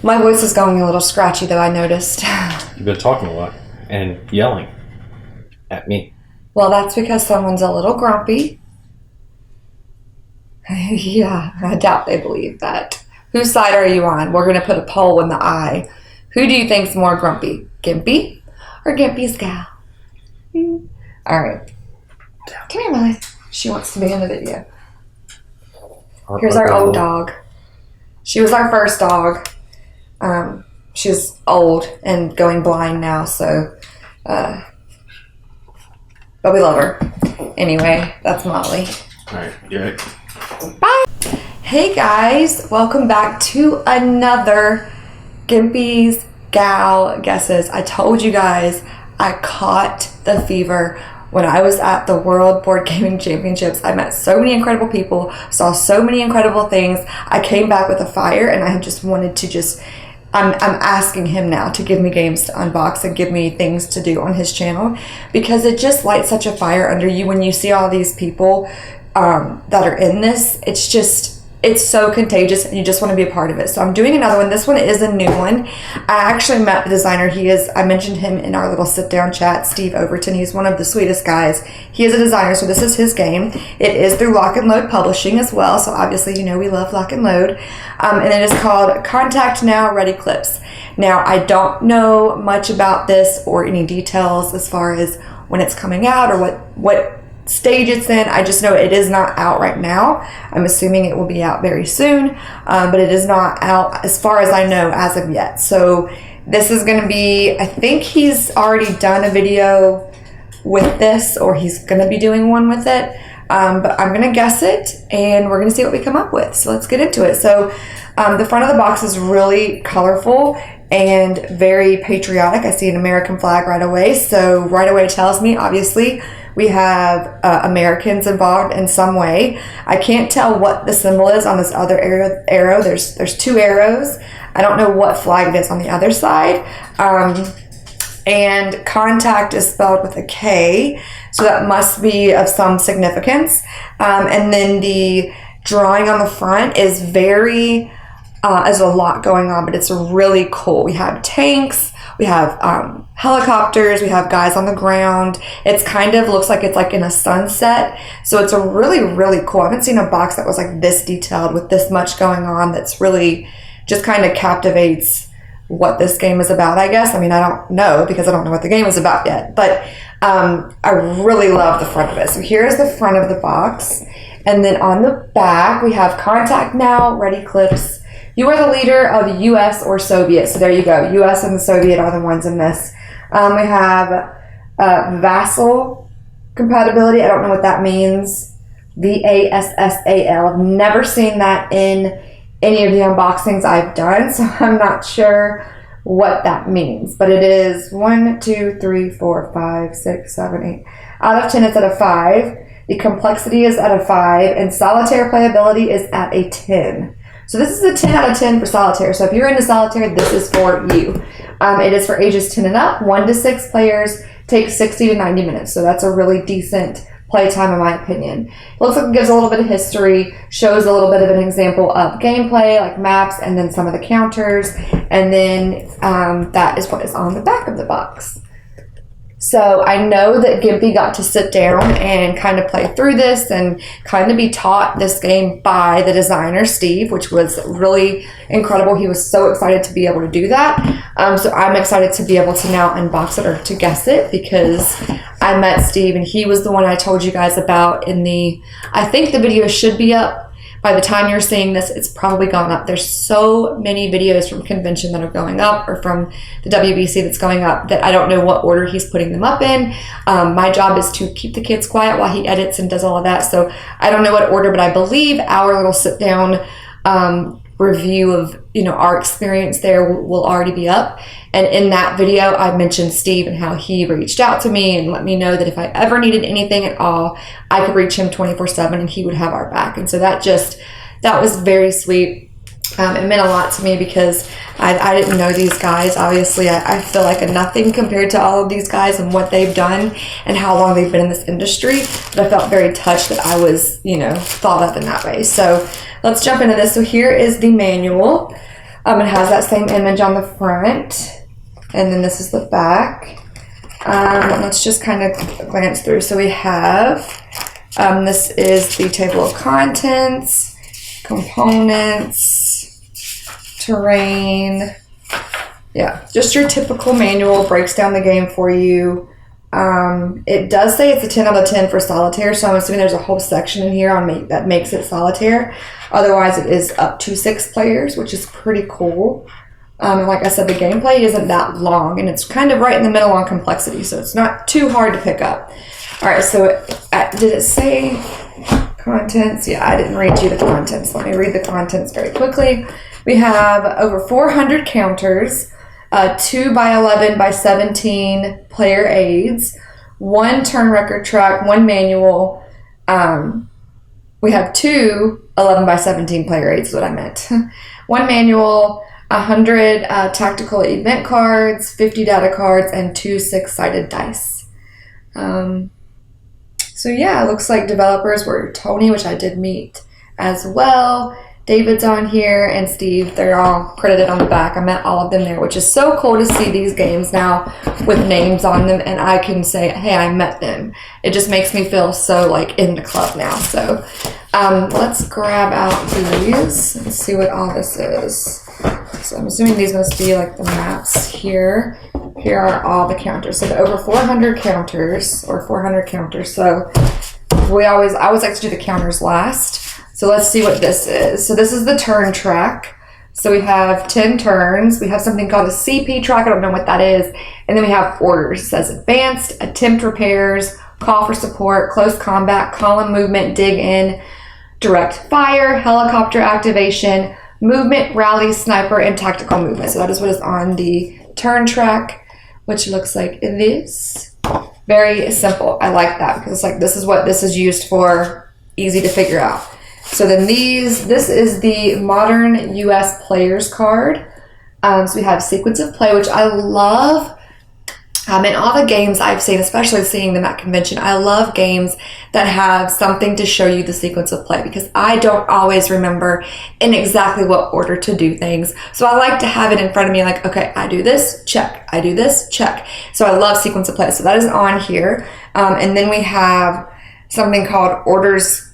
My voice is going a little scratchy, though, I noticed. You've been talking a lot and yelling at me. Well, that's because someone's a little grumpy. Yeah, I doubt they believe that. Whose side are you on? We're going to put a poll in the eye. Who do you think's more grumpy? Gimpy or Gimpys Gal? All right. Come here, Molly. She wants to be in the video. Here's our old dog. She was our first dog. She's old and going blind now, so, but we love her. Anyway, that's Molly. All right, good. Bye. Hey guys, welcome back to another Gimpys Gal guesses. I told you guys I caught the fever when I was at the World Board Gaming Championships. I met so many incredible people, saw so many incredible things. I came back with a fire, and I just wanted to I'm asking him now to give me games to unbox and give me things to do on his channel, because it just lights such a fire under you when you see all these people that are in this. It's so contagious, and you just want to be a part of it. So I'm doing another one. This one is a new one. I actually met the designer. I mentioned him in our little sit-down chat, Steve Overton. He's one of the sweetest guys. He is a designer, so this is his game. It is through LNL Publishing as well, so obviously, you know, we love LNL. And it is called Kontact Now Red Eclipse. Now, I don't know much about this or any details as far as when it's coming out or what stage it's in. I just know it is not out right now. I'm assuming it will be out very soon, but it is not out as far as I know as of yet. So this is going to be, I think he's already done a video with this, or he's going to be doing one with it, but I'm going to guess it and we're going to see what we come up with. So let's get into it. So the front of the box is really colorful and very patriotic. I see an American flag right away, so right away tells me obviously we have Americans involved in some way. I can't tell what the symbol is on this other arrow. There's two arrows. I don't know what flag it is on the other side. And contact is spelled with a K, so that must be of some significance. And then the drawing on the front is very, there's a lot going on, but it's really cool. We have tanks. We have helicopters, we have guys on the ground. It's kind of looks like it's like in a sunset. So it's a really, really cool. I haven't seen a box that was like this detailed with this much going on. That's really just kind of captivates what this game is about, I guess. I mean, I don't know because I don't know what the game is about yet. But I really love the front of it. So here's the front of the box. And then on the back, we have Kontact Now Red Eclipse. You are the leader of U.S. or Soviet. So there you go. U.S. and the Soviet are the ones in this. We have vassal compatibility. I don't know what that means. VASSAL. I've never seen that in any of the unboxings I've done, so I'm not sure what that means. But it is 1, 2, 3, 4, 5, 6, 7, 8. Out of 10, it's at a 5. The complexity is at a 5. And solitaire playability is at a 10. So this is a 10 out of 10 for solitaire. So if you're into solitaire, this is for you. It is for ages 10 and up. 1 to 6 players, takes 60 to 90 minutes. So that's a really decent playtime in my opinion. It looks like it gives a little bit of history, shows a little bit of an example of gameplay, like maps, and then some of the counters. And then that is what is on the back of the box. So I know that Gimpy got to sit down and kind of play through this and kind of be taught this game by the designer, Steve, which was really incredible. He was so excited to be able to do that. So I'm excited to be able to now unbox it or to guess it, because I met Steve and he was the one I told you guys about in I think the video should be up. By the time you're seeing this, it's probably gone up. There's so many videos from convention that are going up, or from the WBC that's going up, that I don't know what order he's putting them up in. My job is to keep the kids quiet while he edits and does all of that. So I don't know what order, but I believe our little sit down review of our experience there will already be up. And in that video, I mentioned Steve and how he reached out to me and let me know that if I ever needed anything at all, I could reach him 24/7 and he would have our back. And so that was very sweet. It meant a lot to me because I didn't know these guys. Obviously, I feel like a nothing compared to all of these guys and what they've done and how long they've been in this industry. But I felt very touched that I was, thought of in that way. So let's jump into this. So here is the manual. It has that same image on the front, and then this is the back. Let's just kind of glance through. So we have, this is the table of contents, components, terrain. Yeah, just your typical manual, breaks down the game for you. It does say it's a 10 out of 10 for solitaire, so I'm assuming there's a whole section in here on that makes it solitaire. Otherwise, it is up to 6 players, which is pretty cool. And like I said, the gameplay isn't that long, and it's kind of right in the middle on complexity, so it's not too hard to pick up. All right, so did it say contents? Yeah, I didn't read you the contents. Let me read the contents very quickly. We have over 400 counters, 2 by 11 by 17 player aids, 1 turn record track, 1 manual. We have 2 11 by 17 player aids is what I meant. 1 manual, 100 tactical event cards, 50 data cards, and 2 6-sided dice. So yeah, it looks like developers were Tony, which I did meet as well. David's on here, and Steve. They're all credited on the back. I met all of them there, which is so cool to see these games now with names on them, and I can say, hey, I met them. It just makes me feel so like in the club now. So let's grab out these and see what all this is. So I'm assuming these must be like the maps here. Here are all the counters. So the over 400 counters, or 400 counters. So I always like to do the counters last. So let's see what this is. So this is the turn track. So we have 10 turns. We have something called a CP track. I don't know what that is. And then we have orders. It says advanced, attempt repairs, call for support, close combat, column movement, dig in, direct fire, helicopter activation, movement, rally, sniper, and tactical movement. So that is what is on the turn track, which looks like this. Very simple. I like that because it's like this is what this is used for. Easy to figure out. So then this is the modern US players card. So we have sequence of play, which I love. In all the games I've seen, especially seeing them at convention, I love games that have something to show you the sequence of play because I don't always remember in exactly what order to do things. So I like to have it in front of me like, okay, I do this, check. I do this, check. So I love sequence of play. So that is on here. And then we have something called orders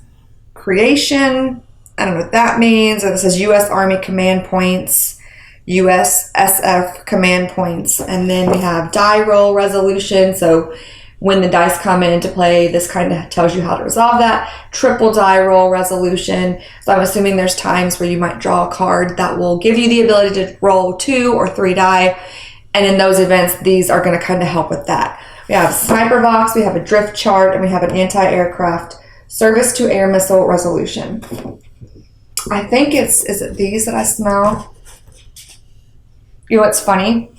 creation. I don't know what that means. It says U.S. Army command points, USSF command points, and then we have die roll resolution. So when the dice come into play, this kind of tells you how to resolve that. Triple die roll resolution. So I'm assuming there's times where you might draw a card that will give you the ability to roll 2 or 3 die. And in those events, these are going to kind of help with that. We have sniper box, we have a drift chart, and we have an anti-aircraft service to air missile resolution. I think is it these that I smell? You know what's funny?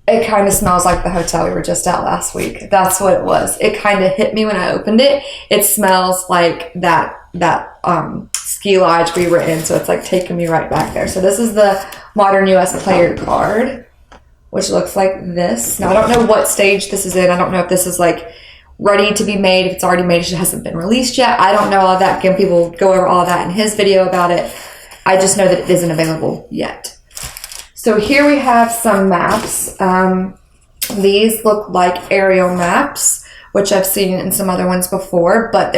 It kind of smells like the hotel we were just at last week. That's what it was. It kind of hit me when I opened it. It smells like that ski lodge we were in. So it's like taking me right back there. So this is the modern US player card, which looks like this. Now I don't know what stage this is in. I don't know if this is like ready to be made. If it's already made, it hasn't been released yet. I don't know all of that. Gimpy will go over all of that in his video about it. I just know that it isn't available yet. So here we have some maps. These look like aerial maps, which I've seen in some other ones before, but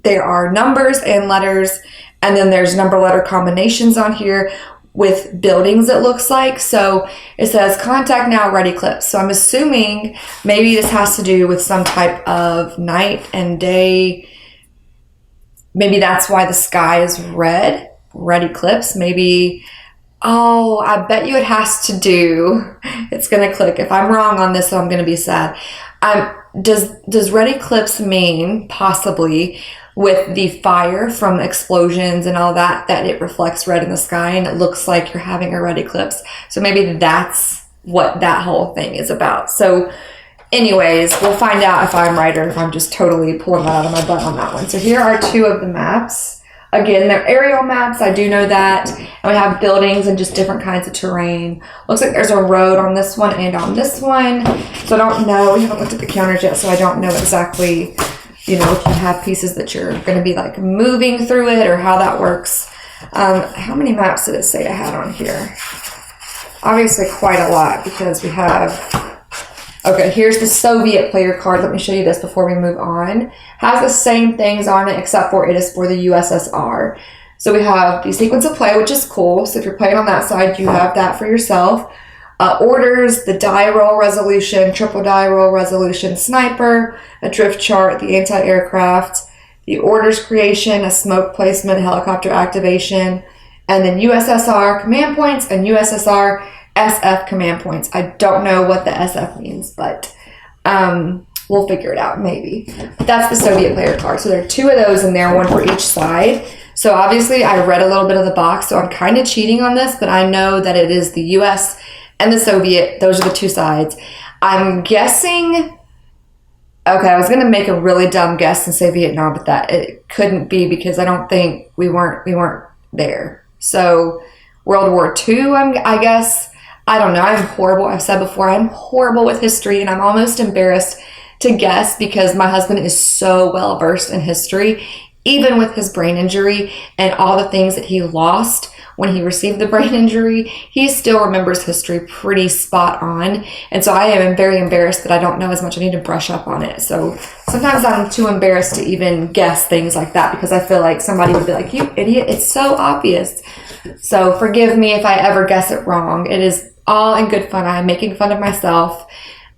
there are numbers and letters, and then there's number letter combinations on here with buildings, it looks like. So it says Kontact Now Red Eclipse. So I'm assuming maybe this has to do with some type of night and day. Maybe that's why the sky is red eclipse. Maybe, oh, I bet you it has to do, it's going to click. If I'm wrong on this, so I'm going to be sad. Does red eclipse mean possibly with the fire from explosions and all that it reflects red in the sky and it looks like you're having a red eclipse? So maybe that's what that whole thing is about. So anyways, we'll find out if I'm right or if I'm just totally pulling that out of my butt on that one. So here are 2 of the maps. Again, they're aerial maps. I do know that. And we have buildings and just different kinds of terrain. Looks like there's a road on this one and on this one. So I don't know. We haven't looked at the counters yet, so I don't know exactly, if you have pieces that you're going to be like moving through it or how that works. How many maps did it say I had on here? Obviously quite a lot because we have... Okay, here's the Soviet player card. Let me show you this before we move on. Has the same things on it except for it is for the USSR. So we have the sequence of play, which is cool. So if you're playing on that side, you have that for yourself. Orders, the die roll resolution, triple die roll resolution, sniper, a drift chart, the anti-aircraft, the orders creation, a smoke placement, helicopter activation, and then USSR command points and USSR SF command points. I don't know what the SF means, but we'll figure it out maybe. But that's the Soviet player card. So there are 2 of those in there, one for each side. So obviously I read a little bit of the box, so I'm kind of cheating on this, but I know that it is the US and the Soviet. Those are the 2 sides. I'm guessing... Okay, I was going to make a really dumb guess and say Vietnam, but that it couldn't be because I don't think we weren't there. So World War II, I guess... I don't know. I'm horrible. I've said before, I'm horrible with history, and I'm almost embarrassed to guess because my husband is so well versed in history, even with his brain injury and all the things that he lost when he received the brain injury. He still remembers history pretty spot on. And so I am very embarrassed that I don't know as much. I need to brush up on it. So sometimes I'm too embarrassed to even guess things like that because I feel like somebody would be like, "You idiot, it's so obvious." So forgive me if I ever guess it wrong. It is all in good fun. I am making fun of myself.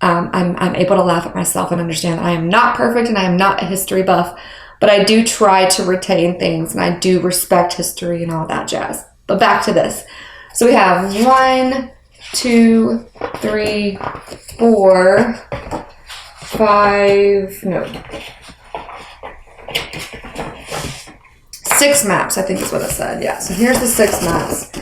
I'm able to laugh at myself and understand that I am not perfect and I am not a history buff, but I do try to retain things and I do respect history and all that jazz. But back to this. So we have 1, 2, 3, 4, 5, no. 6 maps, I think is what it said. Yeah, so here's the 6 maps.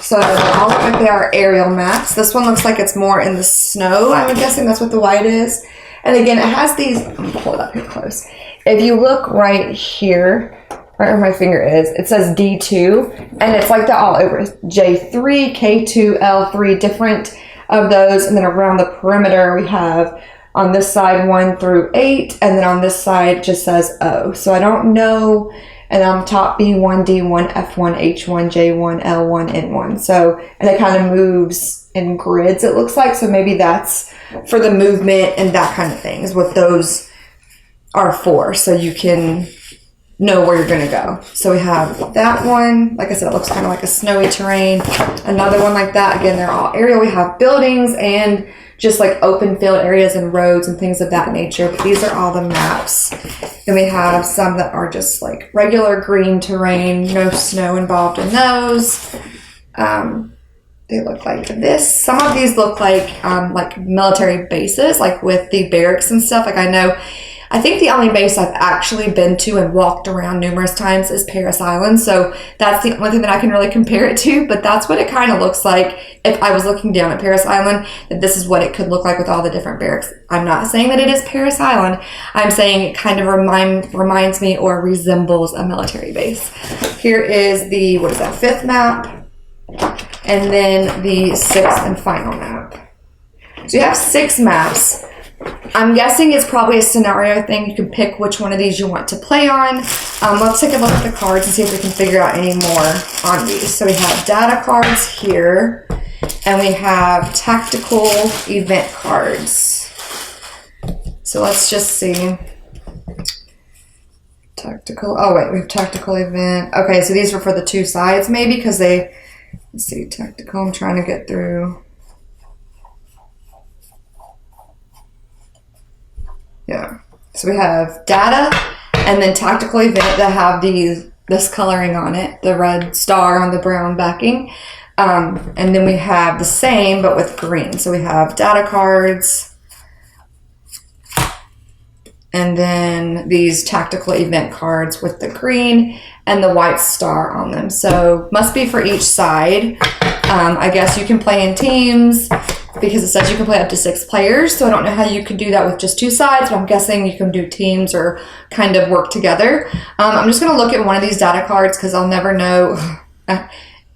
So all look like they are aerial maps. This one looks like it's more in the snow. I'm guessing that's what the white is. And again, it has these, I'm gonna pull it up here close. If you look right here, right where my finger is, it says D2, and it's like that all over. J3, K2, L3, different of those. And then around the perimeter, we have on this side 1 through 8, and then on this side it just says O. So I don't know. And on top, B1, D1, F1, H1, J1, L1, N1. So, and it kind of moves in grids, it looks like. So maybe that's for the movement and that kind of thing is what those are for. So you can know where you're going to go. So we have that one. Like I said, it looks kind of like a snowy terrain. Another one like that. Again, they're all aerial. We have buildings and just like open field areas and roads and things of that nature. But these are all the maps. Then we have some that are just like regular green terrain, no snow involved in those. They look like this. Some of these look like military bases, like with the barracks and stuff. Like I think the only base I've actually been to and walked around numerous times is Paris Island. So that's the only thing that I can really compare it to. But that's what it kind of looks like if I was looking down at Paris Island, that this is what it could look like with all the different barracks. I'm not saying that it is Paris Island. I'm saying it kind of reminds me or resembles a military base. Here is the, 5th map. And then the 6th and final map. So you have 6 maps. I'm guessing it's probably a scenario thing. You can pick which one of these you want to play on. Let's take a look at the cards and see if we can figure out any more on these. So we have data cards here, and we have tactical event cards. So let's just see. Tactical, oh wait, we have tactical event. Okay, so these were for the 2 sides maybe because they, let's see, tactical, I'm trying to get through. Yeah, so we have data and then tactical event that have this coloring on it, the red star on the brown backing. And then we have the same but with green. So we have data cards and then these tactical event cards with the green and the white star on them. So must be for each side. I guess you can play in teams because it says you can play up to 6 players. So I don't know how you could do that with just 2 sides, but I'm guessing you can do teams or kind of work together. I'm just going to look at one of these data cards because I'll never know.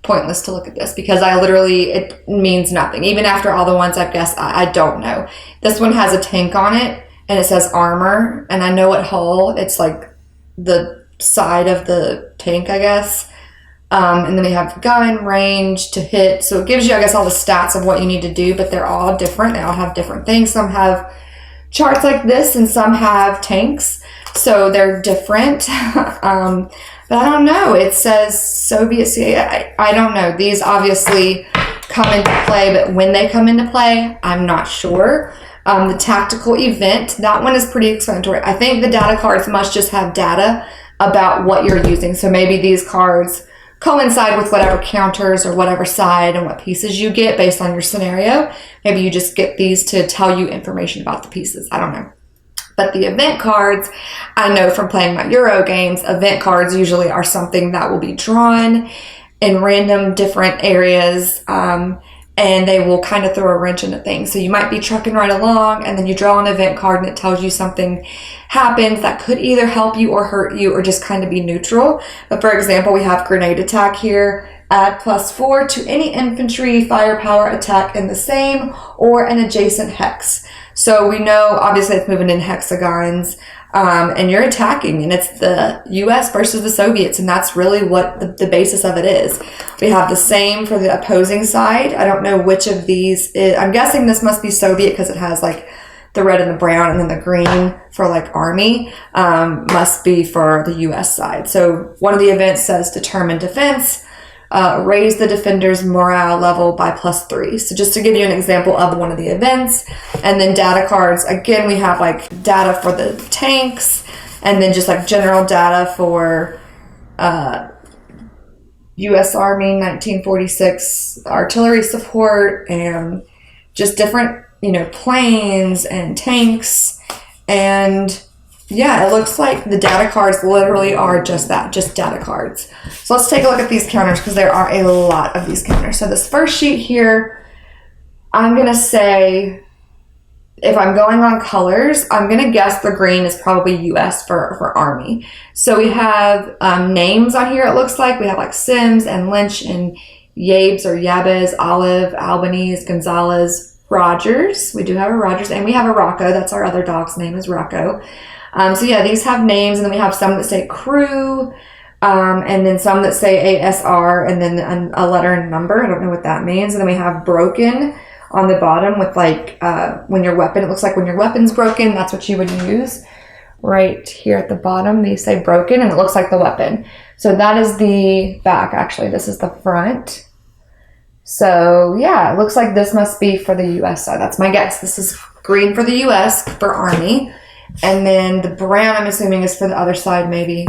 Pointless to look at this because it means nothing. Even after all the ones I've guessed, I don't know. This one has a tank on it and it says armor, and I know what hull. It's like the side of the tank, I guess. And then we have gun, range, to hit. So it gives you, I guess, all the stats of what you need to do, but they're all different. They all have different things. Some have charts like this and some have tanks. So they're different. But I don't know. It says Soviet CIA. I don't know. These obviously come into play, but when they come into play, I'm not sure. The tactical event, that one is pretty explanatory. I think the data cards must just have data about what you're using. So maybe these cards coincide with whatever counters or whatever side and what pieces you get based on your scenario. Maybe you just get these to tell you information about the pieces. I don't know. But the event cards, I know from playing my Euro games, event cards usually are something that will be drawn in random different areas, and they will kind of throw a wrench into things. So you might be trucking right along, and then you draw an event card, and it tells you something happens that could either help you or hurt you or just kind of be neutral. But for example, we have grenade attack here. Add +4 to any infantry firepower attack in the same or an adjacent hex. So we know, obviously, it's moving in hexagons, and you're attacking, and it's the U.S. versus the Soviets, and that's really what the basis of it is. We have the same for the opposing side. I don't know which of these is. I'm guessing this must be Soviet because it has, like, the red and the brown, and then the green for, like, army must be for the U.S. side. So one of the events says determine defense. Raise the defender's morale level by +3. So just to give you an example of one of the events. And then data cards, again, we have like data for the tanks, and then just like general data for U.S. Army 1946 artillery support, and just different, planes and tanks. And yeah, it looks like the data cards literally are just that, just data cards. So let's take a look at these counters because there are a lot of these counters. So this first sheet here, I'm going to say, if I'm going on colors, I'm going to guess the green is probably U.S. for Army. So we have names on here, it looks like. We have like Sims and Lynch and Yabes or Yabez, Olive, Albanese, Gonzalez, Rogers. We do have a Rogers, and we have a Rocco. That's our other dog's name is Rocco. So yeah, these have names, and then we have some that say crew, and then some that say ASR, and then a letter and number. I don't know what that means. And then we have broken on the bottom with like, when your weapon, it looks like when your weapon's broken, that's what you would use. Right here at the bottom, they say broken, and it looks like the weapon. So that is the back, actually. This is the front. So yeah, it looks like this must be for the U.S. side. That's my guess. This is green for the U.S. for Army. And then the brown, I'm assuming, is for the other side, maybe.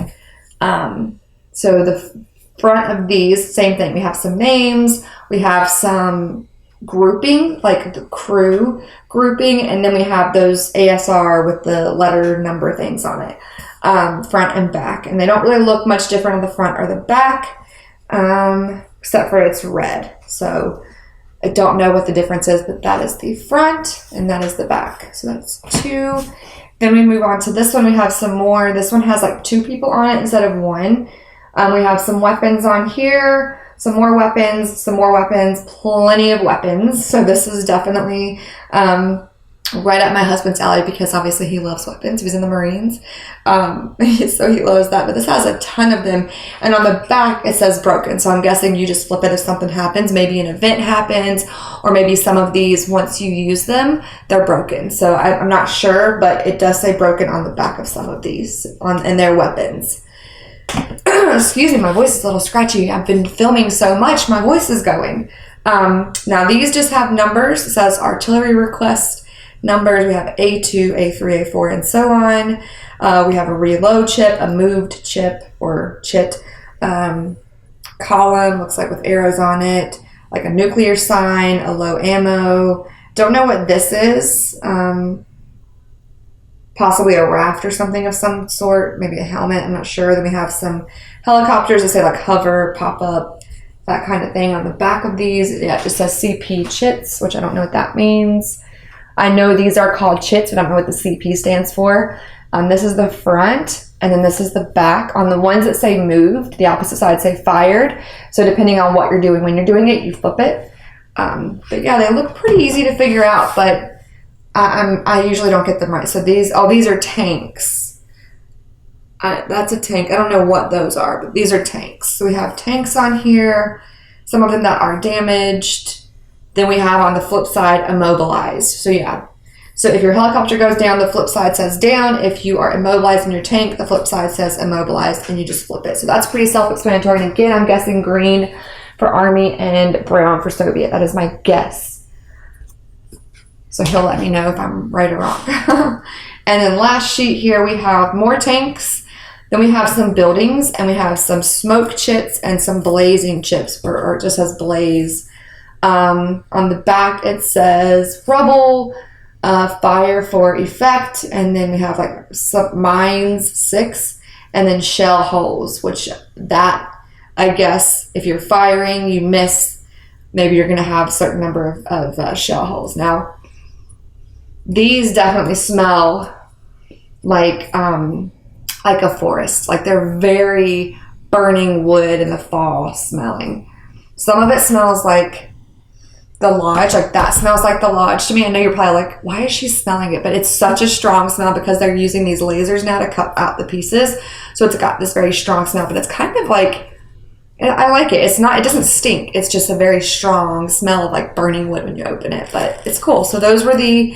So the front of these, same thing. We have some names. We have some grouping, like the crew grouping. And then we have those ASR with the letter number things on it, front and back. And they don't really look much different on the front or the back, except for it's red. So I don't know what the difference is, but that is the front and that is the back. So that's 2. Then we move on to this one. We have some more. This one has like 2 people on it instead of 1. We have some weapons on here, some more weapons, plenty of weapons. So this is definitely right up my husband's alley because obviously he loves weapons. He was in the Marines. So he loves that. But this has a ton of them. And on the back, it says broken. So I'm guessing you just flip it if something happens. Maybe an event happens, or maybe some of these, once you use them, they're broken. So I'm not sure, but it does say broken on the back of some of these and their weapons. Excuse me, my voice is a little scratchy. I've been filming so much, my voice is going. Now these just have numbers. It says artillery request numbers. We have A2, A3, A4, and so on. We have a reload chip, a moved chip or chit, column, looks like with arrows on it, like a nuclear sign, a low ammo. Don't know what this is. Possibly a raft or something of some sort, maybe a helmet, I'm not sure. Then we have some helicopters that say like hover, pop up, that kind of thing on the back of these. Yeah, it just says CP chits, which I don't know what that means. I know these are called chits, but I don't know what the CP stands for. This is the front, and then this is the back. On the ones that say moved, the opposite side say fired. So depending on what you're doing, when you're doing it, you flip it. But yeah, they look pretty easy to figure out, but I usually don't get them right. So these are tanks. That's a tank. I don't know what those are, but these are tanks. So we have tanks on here, some of them that are damaged. Then we have on the flip side, immobilized. So yeah. So if your helicopter goes down, the flip side says down. If you are immobilized in your tank, the flip side says immobilized, and you just flip it. So that's pretty self-explanatory. And again, I'm guessing green for Army and brown for Soviet. That is my guess. So he'll let me know if I'm right or wrong. And then last sheet here, we have more tanks. Then we have some buildings, and we have some smoke chips and some blazing chips, or it just says blaze. On the back, it says rubble, fire for effect, and then we have like some mines, 6, and then shell holes, which that, I guess, if you're firing, you miss, maybe you're going to have a certain number of shell holes. Now, these definitely smell like a forest. Like they're very burning wood in the fall smelling. Some of it smells like the lodge, like that smells like the lodge to me. I know you're probably like, why is she smelling it? But it's such a strong smell because they're using these lasers now to cut out the pieces. So it's got this very strong smell, but it's kind of like, I like it. It doesn't stink. It's just a very strong smell of like burning wood when you open it, but it's cool. So those were the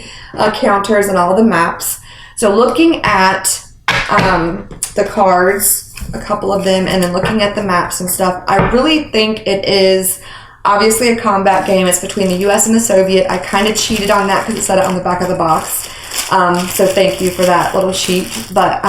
counters and all the maps. So looking at the cards, a couple of them, and then looking at the maps and stuff, I really think it is obviously a combat game. It's between the US and the Soviet. I kind of cheated on that because it said it on the back of the box. So thank you for that little sheet. But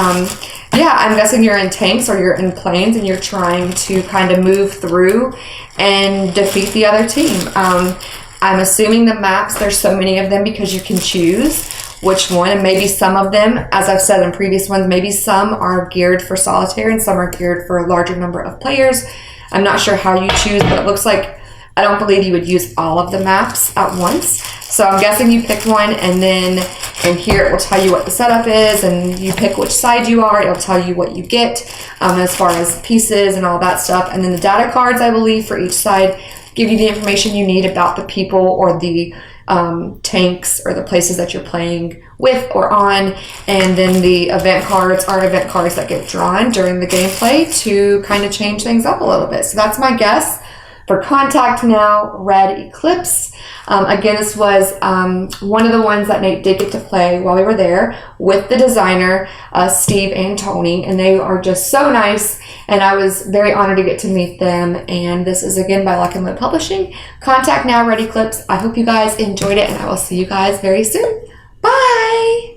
yeah, I'm guessing you're in tanks or you're in planes and you're trying to kind of move through and defeat the other team. I'm assuming the maps, there's so many of them because you can choose which one, and maybe some of them, as I've said in previous ones, maybe some are geared for solitaire and some are geared for a larger number of players. I'm not sure how you choose, but it looks like I don't believe you would use all of the maps at once. So I'm guessing you pick one, and then in here it will tell you what the setup is, and you pick which side you are. It'll tell you what you get as far as pieces and all that stuff. And then the data cards, I believe, for each side give you the information you need about the people or the tanks or the places that you're playing with or on. And then the event cards are event cards that get drawn during the gameplay to kind of change things up a little bit. So that's my guess for Kontact Now Red Eclipse. Again, this was one of the ones that Nate did get to play while we were there with the designer, Steve and Tony, and they are just so nice, and I was very honored to get to meet them. And this is again by LNL Publishing, Kontact Now Red Eclipse. I hope you guys enjoyed it, and I will see you guys very soon. Bye!